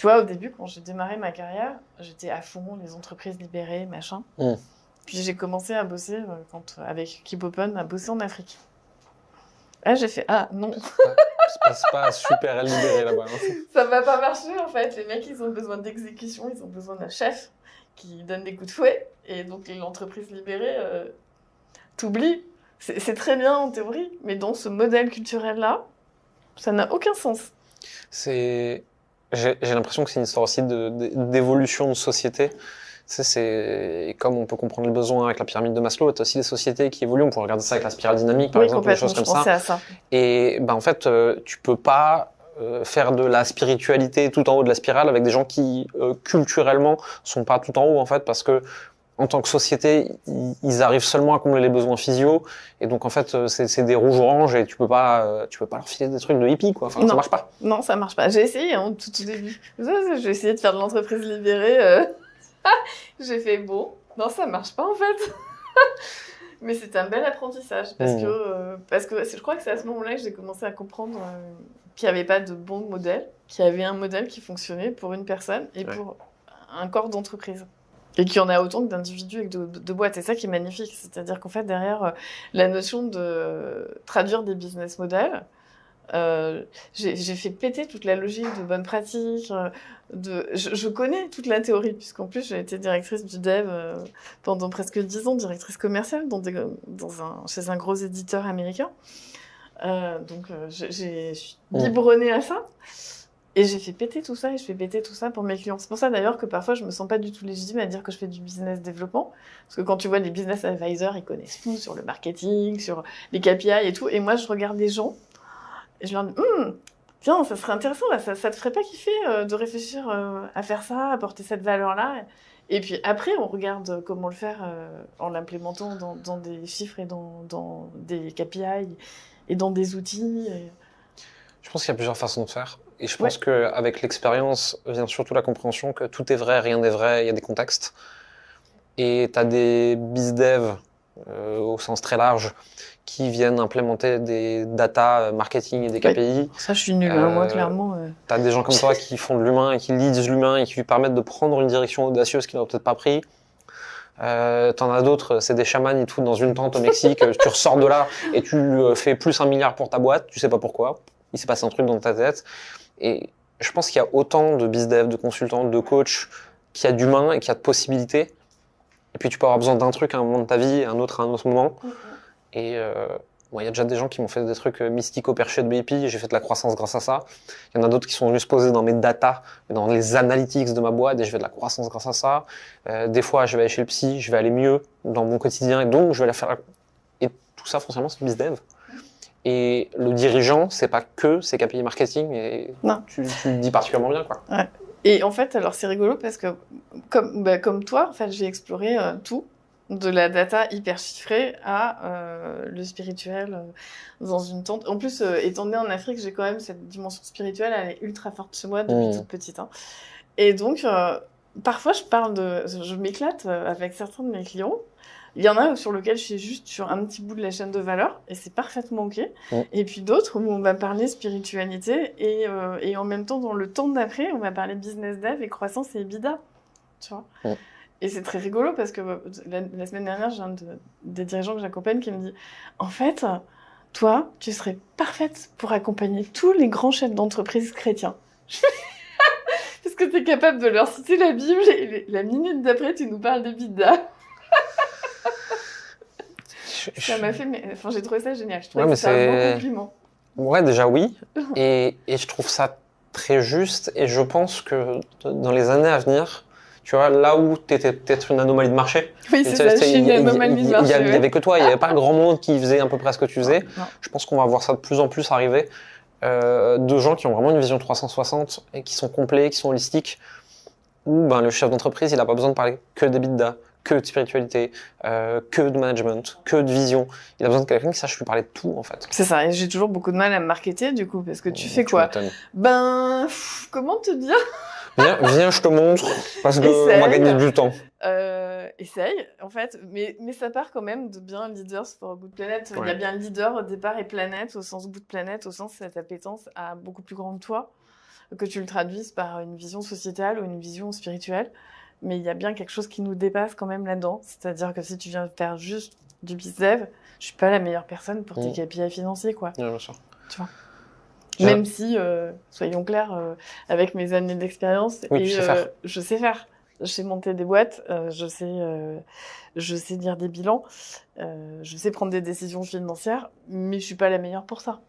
Tu vois, au début, quand j'ai démarré ma carrière, j'étais à fond, les entreprises libérées, machin. Puis j'ai commencé à bosser, avec Keep Open, à bosser en Afrique. Là, j'ai fait, ah non, C'est pas super libéré là-bas. Hein. ça va pas marcher en fait. Les mecs, ils ont besoin d'exécution, ils ont besoin d'un chef qui donne des coups de fouet. Et donc, l'entreprise libérée, t'oublies. C'est très bien en théorie, mais dans ce modèle culturel-là, ça n'a aucun sens. J'ai l'impression que c'est une histoire aussi d'évolution de société. Tu sais, et comme on peut comprendre les besoins avec la pyramide de Maslow, tu as aussi des sociétés qui évoluent. On peut regarder ça avec la spirale dynamique, par exemple, des choses comme ça. À ça. Et en fait, tu peux pas faire de la spiritualité tout en haut de la spirale avec des gens qui, culturellement, sont pas tout en haut, en fait, parce que en tant que société, ils arrivent seulement à combler les besoins physio, et donc en fait, c'est des rouges-oranges, et tu peux pas leur filer des trucs de hippie, quoi. Enfin, ça marche pas. Non, ça marche pas. J'ai essayé, tout au début. J'ai essayé de faire de l'entreprise libérée. J'ai fait bon, non, ça marche pas en fait. Mais c'était un bel apprentissage parce que je crois que c'est à ce moment-là que j'ai commencé à comprendre qu'il n'y avait pas de bon modèle, qu'il y avait un modèle qui fonctionnait pour une personne et pour un corps d'entreprise. Et qu'il y en a autant que d'individus et que de boîtes. C'est ça qui est magnifique. C'est-à-dire qu'en fait, derrière la notion de traduire des business models, j'ai fait péter toute la logique de bonne pratique. Je connais toute la théorie, puisqu'en plus, j'ai été directrice du dev pendant presque 10 ans, directrice commerciale chez un gros éditeur américain. Donc, je suis biberonnée à ça. Et j'ai fait péter tout ça, et je fais péter tout ça pour mes clients. C'est pour ça d'ailleurs que parfois je me sens pas du tout légitime à dire que je fais du business développement. Parce que quand tu vois les business advisors, ils connaissent tout sur le marketing, sur les KPI et tout. Et moi, je regarde les gens et je leur dis, tiens, ça serait intéressant, là, ça te ferait pas kiffer de réfléchir à faire ça, à apporter cette valeur-là. Et puis après, on regarde comment le faire en l'implémentant dans des chiffres et dans des KPI et dans des outils. Je pense qu'il y a plusieurs façons de faire. Et je pense qu'avec l'expérience vient surtout la compréhension que tout est vrai, rien n'est vrai, il y a des contextes. Et tu as des bizdev au sens très large qui viennent implémenter des data marketing et des KPI. Ça, je suis nulle, moi, clairement. Tu as des gens comme toi qui font de l'humain et qui lisent l'humain et qui lui permettent de prendre une direction audacieuse qu'il n'aurait peut-être pas pris. T'en as d'autres, c'est des chamans et tout dans une tente au Mexique. Tu ressors de là et tu fais plus 1 milliard pour ta boîte, tu sais pas pourquoi. Il s'est passé un truc dans ta tête. Et je pense qu'il y a autant de bizdev, de consultants, de coachs, qu'il y a d'humains et qu'il y a de possibilités. Et puis tu peux avoir besoin d'un truc à un moment de ta vie, un autre à un autre moment. Et il y a déjà des gens qui m'ont fait des trucs mystico-perchés de BP, j'ai fait de la croissance grâce à ça. Il y en a d'autres qui sont venus se poser dans mes data, dans les analytics de ma boîte, et je fais de la croissance grâce à ça. Des fois, je vais aller chez le psy, je vais aller mieux dans mon quotidien, et donc je vais la faire. Et tout ça, foncièrement, c'est bizdev. Et le dirigeant, c'est pas que ses KPI marketing, et tu le dis particulièrement bien, quoi. Ouais. Et en fait, alors c'est rigolo parce que, comme toi, en fait, j'ai exploré tout, de la data hyper chiffrée à le spirituel dans une tente. En plus, étant née en Afrique, j'ai quand même cette dimension spirituelle, elle est ultra forte chez moi depuis toute petite. Hein. Et donc, parfois, je m'éclate avec certains de mes clients. Il y en a sur lequel je suis juste sur un petit bout de la chaîne de valeur et c'est parfaitement ok. Et puis d'autres où on va parler spiritualité et en même temps, dans le temps d'après, on va parler business dev et croissance et EBITDA. Tu vois. Et c'est très rigolo parce que la semaine dernière, j'ai des dirigeants que j'accompagne qui me dit « En fait, toi, tu serais parfaite pour accompagner tous les grands chefs d'entreprise chrétiens. » Parce que tu es capable de leur citer la Bible et la minute d'après, tu nous parles d'EBITDA. Ça m'a fait... Enfin, j'ai trouvé ça génial. Je trouvais que c'était un bon compliment. Ouais, déjà oui. Et je trouve ça très juste. Et je pense que dans les années à venir, tu vois, là où tu étais peut-être une anomalie de marché. Oui, c'est ça, je suis une anomalie de marché. Il n'y avait que toi, il n'y avait pas grand monde qui faisait à peu près ce que tu faisais. Non. Je pense qu'on va voir ça de plus en plus arriver. De gens qui ont vraiment une vision 360 et qui sont complets, qui sont holistiques. Où le chef d'entreprise, il n'a pas besoin de parler que d'EBITDA, que de spiritualité, que de management, que de vision. Il a besoin de quelqu'un qui sache lui parler de tout, en fait. C'est ça, et j'ai toujours beaucoup de mal à me marketer, du coup, parce que tu fais quoi ? Comment te dire ? Viens, je te montre, parce qu'on va gagner du temps. Essaye, en fait, mais ça part quand même de bien Leaders for a Good Planet. Ouais. Il y a bien leader au départ et planète, au sens Good Planet, au sens cette appétence à beaucoup plus grand que toi. que tu le traduises par une vision sociétale ou une vision spirituelle. Mais il y a bien quelque chose qui nous dépasse quand même là-dedans. C'est-à-dire que si tu viens faire juste du bizdev, je suis pas la meilleure personne pour tes KPI financiers, quoi. Ouais, bien sûr. Tu vois. Même si, soyons clairs, avec mes années d'expérience, oui, je sais faire. Je sais monter des boîtes, je sais lire des bilans, je sais prendre des décisions financières, mais je suis pas la meilleure pour ça.